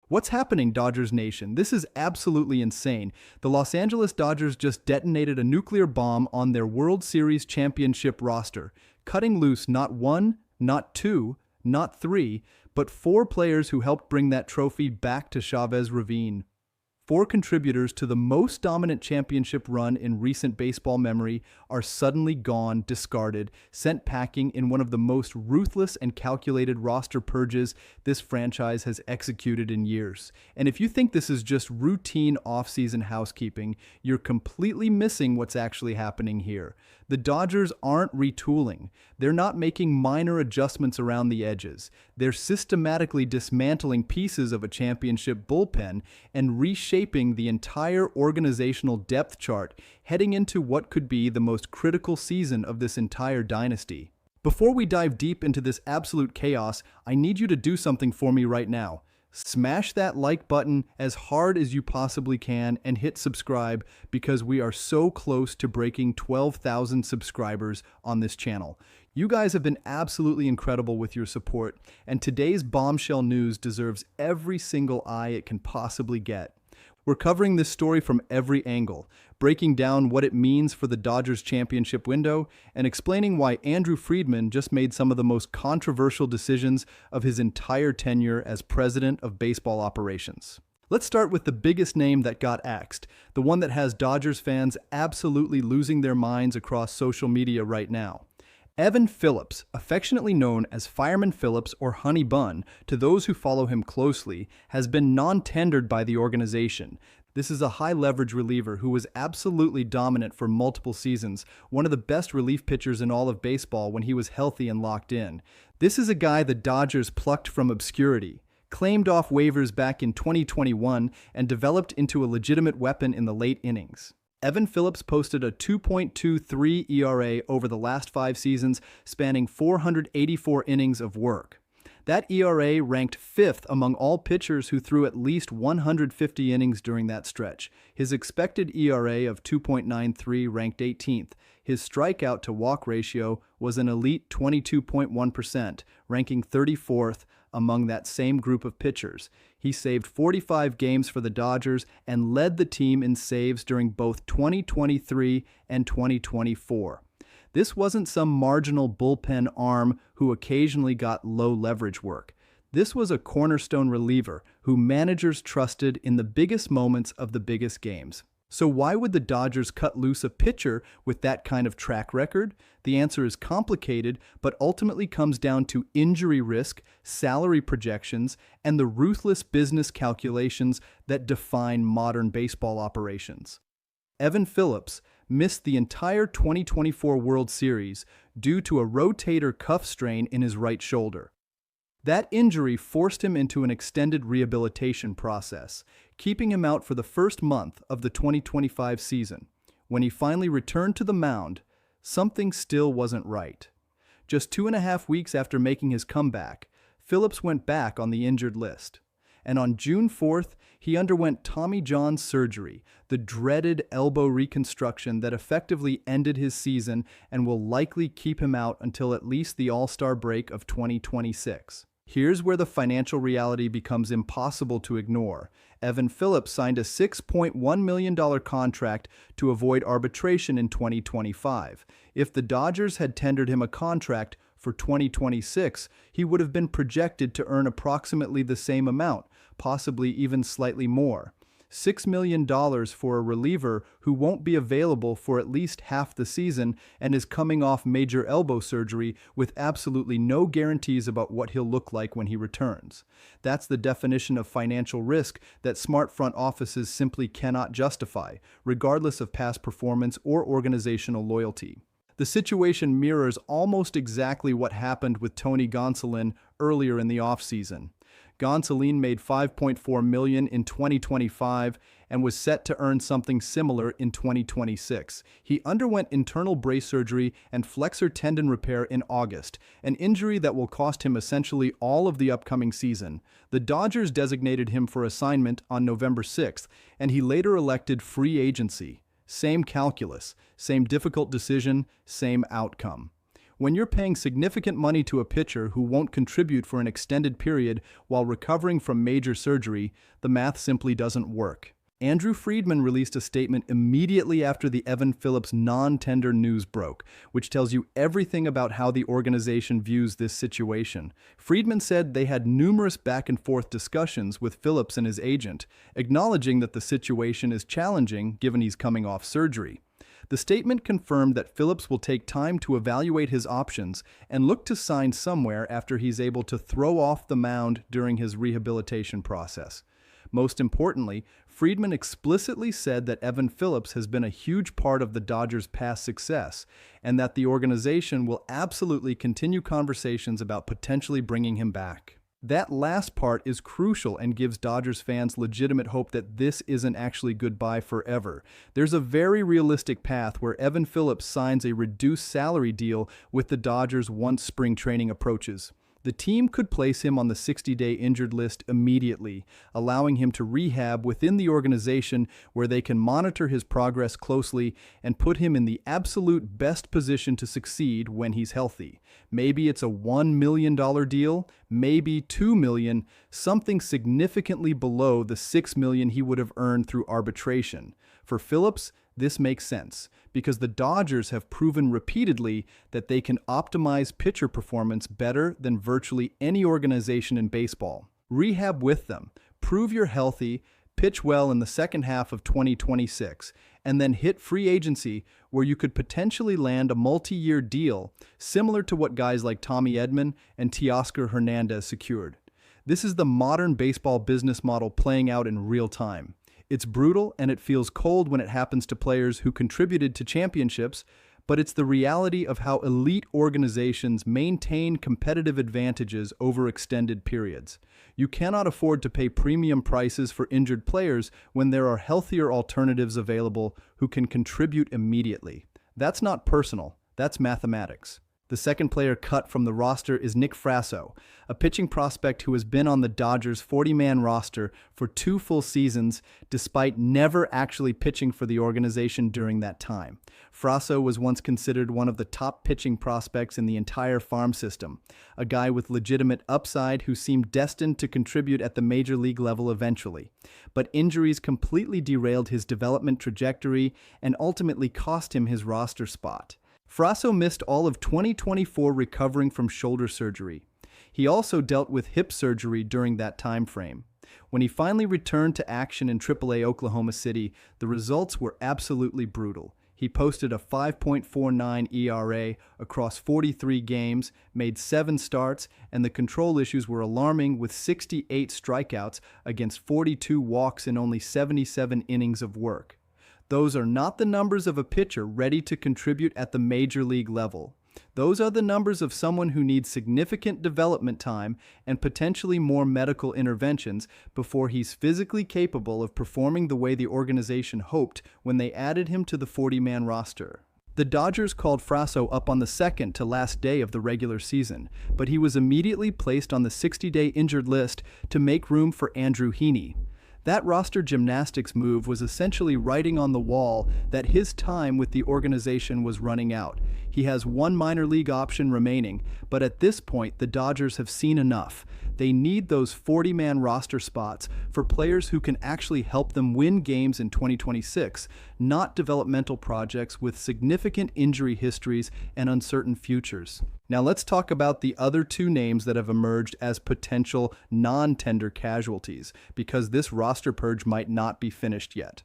What's happening, Dodgers Nation? This is absolutely insane. The Los Angeles Dodgers just detonated a nuclear bomb on their World Series championship roster, cutting loose not one, not two, not three, but four players who helped bring that trophy back to Chavez Ravine. Four contributors to the most dominant championship run in recent baseball memory are suddenly gone, discarded, sent packing in one of the most ruthless and calculated roster purges this franchise has executed in years. And if you think this is just routine off-season housekeeping, you're completely missing what's actually happening here. The Dodgers aren't retooling. They're not making minor adjustments around the edges. They're systematically dismantling pieces of a championship bullpen and reshaping the entire organizational depth chart, heading into what could be the most critical season of this entire dynasty. Before we dive deep into this absolute chaos, I need you to do something for me right now. Smash that like button as hard as you possibly can and hit subscribe because we are so close to breaking 12,000 subscribers on this channel. You guys have been absolutely incredible with your support, and today's bombshell news deserves every single eye it can possibly get. We're covering this story from every angle, breaking down what it means for the Dodgers championship window and explaining why Andrew Friedman just made some of the most controversial decisions of his entire tenure as president of baseball operations. Let's start with the biggest name that got axed, the one that has Dodgers fans absolutely losing their minds across social media right now. Evan Phillips, affectionately known as Fireman Phillips or Honey Bun to those who follow him closely, has been non-tendered by the organization. This is a high-leverage reliever who was absolutely dominant for multiple seasons, one of the best relief pitchers in all of baseball when he was healthy and locked in. This is a guy the Dodgers plucked from obscurity, claimed off waivers back in 2021, and developed into a legitimate weapon in the late innings. Evan Phillips posted a 2.23 ERA over the last 5 seasons, spanning 484 innings of work. That ERA ranked 5th among all pitchers who threw at least 150 innings during that stretch. His expected ERA of 2.93 ranked 18th. His strikeout-to-walk ratio was an elite 22.1%, ranking 34th among that same group of pitchers. He saved 45 games for the Dodgers and led the team in saves during both 2023 and 2024. This wasn't some marginal bullpen arm who occasionally got low leverage work. This was a cornerstone reliever who managers trusted in the biggest moments of the biggest games. So why would the Dodgers cut loose a pitcher with that kind of track record? The answer is complicated, but ultimately comes down to injury risk, salary projections, and the ruthless business calculations that define modern baseball operations. Evan Phillips missed the entire 2024 World Series due to a rotator cuff strain in his right shoulder. That injury forced him into an extended rehabilitation process, keeping him out for the first month of the 2025 season. When he finally returned to the mound, something still wasn't right. Just 2.5 weeks after making his comeback, Phillips went back on the injured list. And on June 4th, he underwent Tommy John surgery, the dreaded elbow reconstruction that effectively ended his season and will likely keep him out until at least the All-Star break of 2026. Here's where the financial reality becomes impossible to ignore. Evan Phillips signed a $6.1 million contract to avoid arbitration in 2025. If the Dodgers had tendered him a contract for 2026, he would have been projected to earn approximately the same amount, possibly even slightly more. $6 million for a reliever who won't be available for at least half the season and is coming off major elbow surgery with absolutely no guarantees about what he'll look like when he returns. That's the definition of financial risk that smart front offices simply cannot justify, regardless of past performance or organizational loyalty. The situation mirrors almost exactly what happened with Tony Gonsolin earlier in the offseason. Gonsolin made $5.4 million in 2025 and was set to earn something similar in 2026. He underwent internal brace surgery and flexor tendon repair in August, an injury that will cost him essentially all of the upcoming season. The Dodgers designated him for assignment on November 6th, and he later elected free agency. Same calculus, same difficult decision, same outcome. When you're paying significant money to a pitcher who won't contribute for an extended period while recovering from major surgery, the math simply doesn't work. Andrew Friedman released a statement immediately after the Evan Phillips non-tender news broke, which tells you everything about how the organization views this situation. Friedman said they had numerous back-and-forth discussions with Phillips and his agent, acknowledging that the situation is challenging given he's coming off surgery. The statement confirmed that Phillips will take time to evaluate his options and look to sign somewhere after he's able to throw off the mound during his rehabilitation process. Most importantly, Friedman explicitly said that Evan Phillips has been a huge part of the Dodgers' past success, and that the organization will absolutely continue conversations about potentially bringing him back. That last part is crucial and gives Dodgers fans legitimate hope that this isn't actually goodbye forever. There's a very realistic path where Evan Phillips signs a reduced salary deal with the Dodgers once spring training approaches. The team could place him on the 60-day injured list immediately, allowing him to rehab within the organization where they can monitor his progress closely and put him in the absolute best position to succeed when he's healthy. Maybe it's a $1 million deal, maybe $2 million, something significantly below the $6 million he would have earned through arbitration. For Phillips, this makes sense, because the Dodgers have proven repeatedly that they can optimize pitcher performance better than virtually any organization in baseball. Rehab with them, prove you're healthy, pitch well in the second half of 2026, and then hit free agency where you could potentially land a multi-year deal similar to what guys like Tommy Edman and Teoscar Hernandez secured. This is the modern baseball business model playing out in real time. It's brutal and it feels cold when it happens to players who contributed to championships, but it's the reality of how elite organizations maintain competitive advantages over extended periods. You cannot afford to pay premium prices for injured players when there are healthier alternatives available who can contribute immediately. That's not personal, that's mathematics. The second player cut from the roster is Nick Fraso, a pitching prospect who has been on the Dodgers' 40-man roster for 2 full seasons despite never actually pitching for the organization during that time. Fraso was once considered one of the top pitching prospects in the entire farm system, a guy with legitimate upside who seemed destined to contribute at the major league level eventually. But injuries completely derailed his development trajectory and ultimately cost him his roster spot. Fraso missed all of 2024 recovering from shoulder surgery. He also dealt with hip surgery during that time frame. When he finally returned to action in AAA Oklahoma City, the results were absolutely brutal. He posted a 5.49 ERA across 43 games, made 7 starts, and the control issues were alarming with 68 strikeouts against 42 walks in only 77 innings of work. Those are not the numbers of a pitcher ready to contribute at the major league level. Those are the numbers of someone who needs significant development time and potentially more medical interventions before he's physically capable of performing the way the organization hoped when they added him to the 40-man roster. The Dodgers called Fraso up on the second to last day of the regular season, but he was immediately placed on the 60-day injured list to make room for Andrew Heaney. That roster gymnastics move was essentially writing on the wall that his time with the organization was running out. He has 1 minor league option remaining, but at this point the Dodgers have seen enough. They need those 40-man roster spots for players who can actually help them win games in 2026, not developmental projects with significant injury histories and uncertain futures. Now let's talk about the other 2 names that have emerged as potential non-tender casualties, because this roster purge might not be finished yet.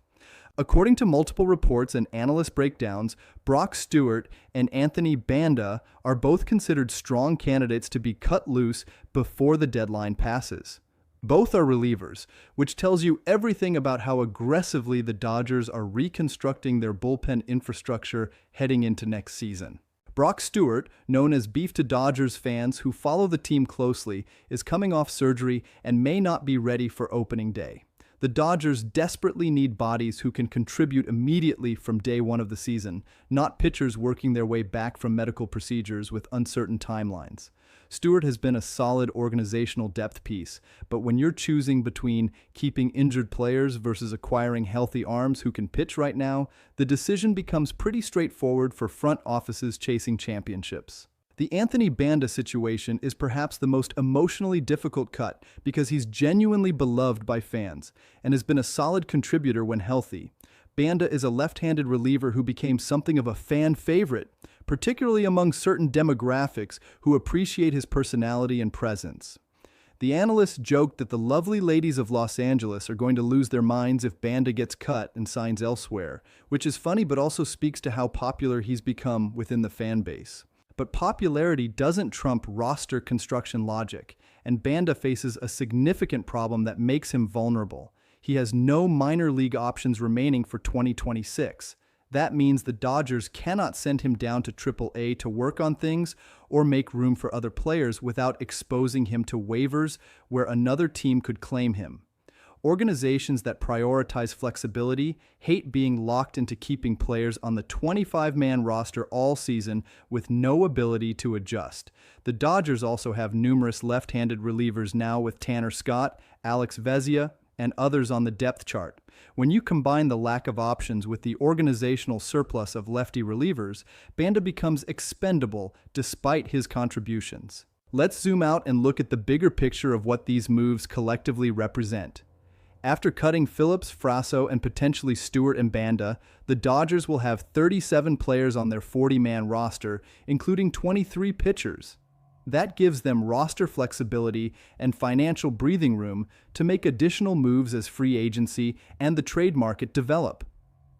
According to multiple reports and analyst breakdowns, Brock Stewart and Anthony Banda are both considered strong candidates to be cut loose before the deadline passes. Both are relievers, which tells you everything about how aggressively the Dodgers are reconstructing their bullpen infrastructure heading into next season. Brock Stewart, known as Beef to Dodgers fans who follow the team closely, is coming off surgery and may not be ready for opening day. The Dodgers desperately need bodies who can contribute immediately from day 1 of the season, not pitchers working their way back from medical procedures with uncertain timelines. Stewart has been a solid organizational depth piece, but when you're choosing between keeping injured players versus acquiring healthy arms who can pitch right now, the decision becomes pretty straightforward for front offices chasing championships. The Anthony Banda situation is perhaps the most emotionally difficult cut because he's genuinely beloved by fans and has been a solid contributor when healthy. Banda is a left-handed reliever who became something of a fan favorite, particularly among certain demographics who appreciate his personality and presence. The analysts joked that the lovely ladies of Los Angeles are going to lose their minds if Banda gets cut and signs elsewhere, which is funny but also speaks to how popular he's become within the fan base. But popularity doesn't trump roster construction logic, and Banda faces a significant problem that makes him vulnerable. He has no minor league options remaining for 2026. That means the Dodgers cannot send him down to Triple-A to work on things or make room for other players without exposing him to waivers where another team could claim him. Organizations that prioritize flexibility hate being locked into keeping players on the 25-man roster all season with no ability to adjust. The Dodgers also have numerous left-handed relievers now with Tanner Scott, Alex Vezia, and others on the depth chart. When you combine the lack of options with the organizational surplus of lefty relievers, Banda becomes expendable despite his contributions. Let's zoom out and look at the bigger picture of what these moves collectively represent. After cutting Phillips, Fraso, and potentially Stewart and Banda, the Dodgers will have 37 players on their 40-man roster, including 23 pitchers. That gives them roster flexibility and financial breathing room to make additional moves as free agency and the trade market develop.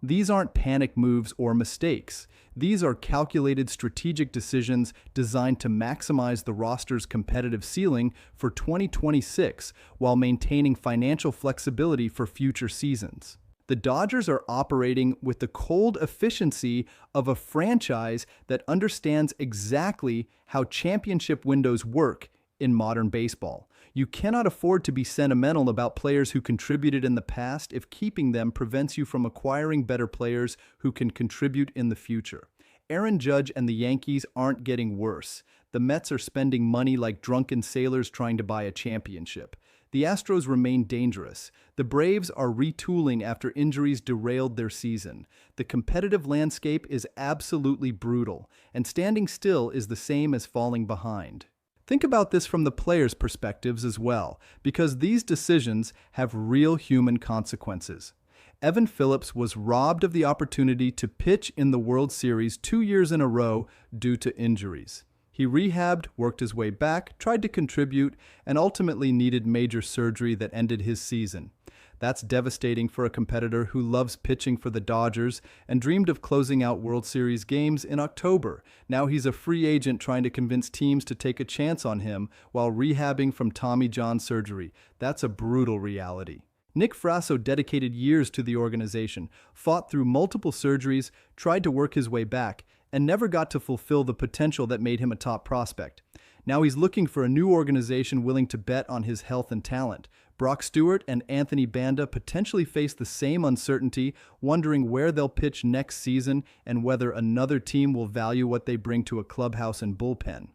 These aren't panic moves or mistakes. These are calculated strategic decisions designed to maximize the roster's competitive ceiling for 2026 while maintaining financial flexibility for future seasons. The Dodgers are operating with the cold efficiency of a franchise that understands exactly how championship windows work in modern baseball. You cannot afford to be sentimental about players who contributed in the past if keeping them prevents you from acquiring better players who can contribute in the future. Aaron Judge and the Yankees aren't getting worse. The Mets are spending money like drunken sailors trying to buy a championship. The Astros remain dangerous. The Braves are retooling after injuries derailed their season. The competitive landscape is absolutely brutal, and standing still is the same as falling behind. Think about this from the players' perspectives as well, because these decisions have real human consequences. Evan Phillips was robbed of the opportunity to pitch in the World Series 2 years in a row due to injuries. He rehabbed, worked his way back, tried to contribute, and ultimately needed major surgery that ended his season. That's devastating for a competitor who loves pitching for the Dodgers and dreamed of closing out World Series games in October. Now he's a free agent trying to convince teams to take a chance on him while rehabbing from Tommy John surgery. That's a brutal reality. Nick Fraso dedicated years to the organization, fought through multiple surgeries, tried to work his way back, and never got to fulfill the potential that made him a top prospect. Now he's looking for a new organization willing to bet on his health and talent. Brock Stewart and Anthony Banda potentially face the same uncertainty, wondering where they'll pitch next season and whether another team will value what they bring to a clubhouse and bullpen.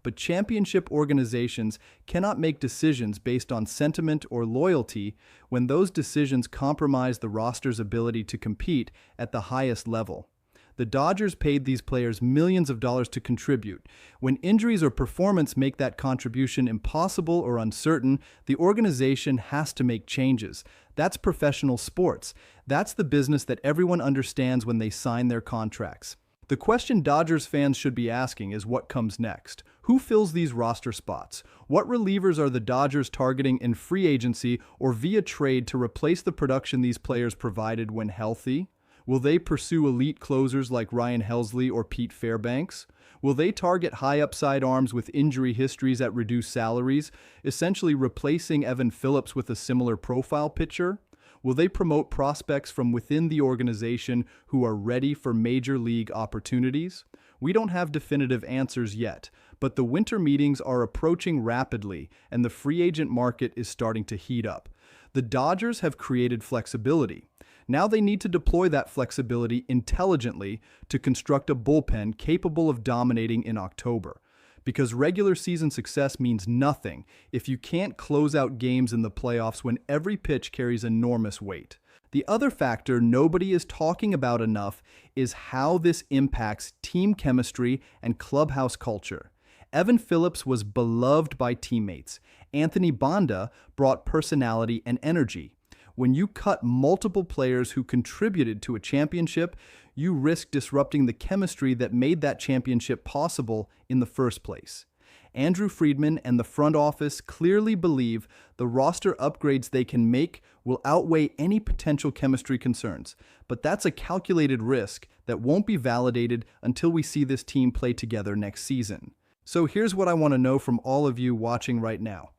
But championship organizations cannot make decisions based on sentiment or loyalty when those decisions compromise the roster's ability to compete at the highest level. The Dodgers paid these players millions of dollars to contribute. When injuries or performance make that contribution impossible or uncertain, the organization has to make changes. That's professional sports. That's the business that everyone understands when they sign their contracts. The question Dodgers fans should be asking is what comes next. Who fills these roster spots? What relievers are the Dodgers targeting in free agency or via trade to replace the production these players provided when healthy? Will they pursue elite closers like Ryan Helsley or Pete Fairbanks? Will they target high-upside arms with injury histories at reduced salaries, essentially replacing Evan Phillips with a similar profile pitcher? Will they promote prospects from within the organization who are ready for major league opportunities? We don't have definitive answers yet, but the winter meetings are approaching rapidly and the free agent market is starting to heat up. The Dodgers have created flexibility. Now they need to deploy that flexibility intelligently to construct a bullpen capable of dominating in October. Because regular season success means nothing if you can't close out games in the playoffs when every pitch carries enormous weight. The other factor nobody is talking about enough is how this impacts team chemistry and clubhouse culture. Evan Phillips was beloved by teammates. Anthony Banda brought personality and energy. When you cut multiple players who contributed to a championship, you risk disrupting the chemistry that made that championship possible in the first place. Andrew Friedman and the front office clearly believe the roster upgrades they can make will outweigh any potential chemistry concerns, but that's a calculated risk that won't be validated until we see this team play together next season. So here's what I want to know from all of you watching right now.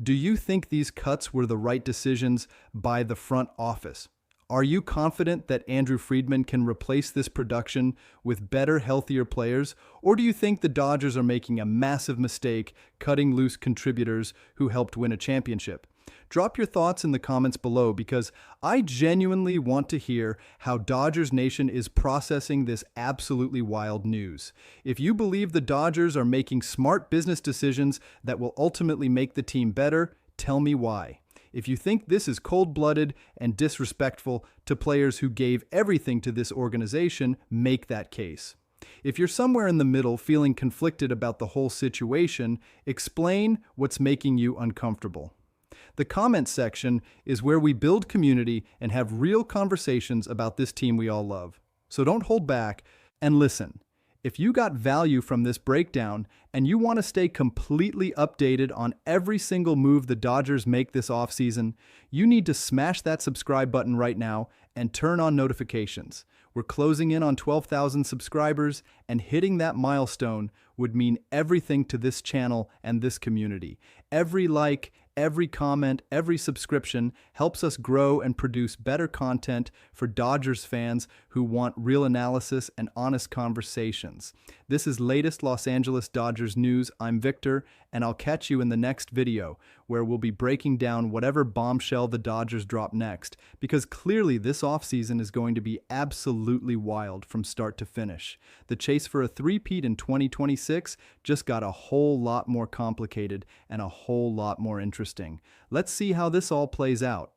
Do you think these cuts were the right decisions by the front office? Are you confident that Andrew Friedman can replace this production with better, healthier players? Or do you think the Dodgers are making a massive mistake cutting loose contributors who helped win a championship? Drop your thoughts in the comments below because I genuinely want to hear how Dodgers Nation is processing this absolutely wild news. If you believe the Dodgers are making smart business decisions that will ultimately make the team better, tell me why. If you think this is cold-blooded and disrespectful to players who gave everything to this organization, make that case. If you're somewhere in the middle feeling conflicted about the whole situation, explain what's making you uncomfortable. The comments section is where we build community and have real conversations about this team we all love. So don't hold back and listen. If you got value from this breakdown and you want to stay completely updated on every single move the Dodgers make this offseason, you need to smash that subscribe button right now and turn on notifications. We're closing in on 12,000 subscribers, and hitting that milestone would mean everything to this channel and this community. Every like, every comment, every subscription helps us grow and produce better content for Dodgers fans who want real analysis and honest conversations. This is latest Los Angeles Dodgers news. I'm Victor, and I'll catch you in the next video where we'll be breaking down whatever bombshell the Dodgers drop next, because clearly this offseason is going to be absolutely wild from start to finish. The chase for a three-peat in 2026 just got a whole lot more complicated and a whole lot more interesting. Let's see how this all plays out.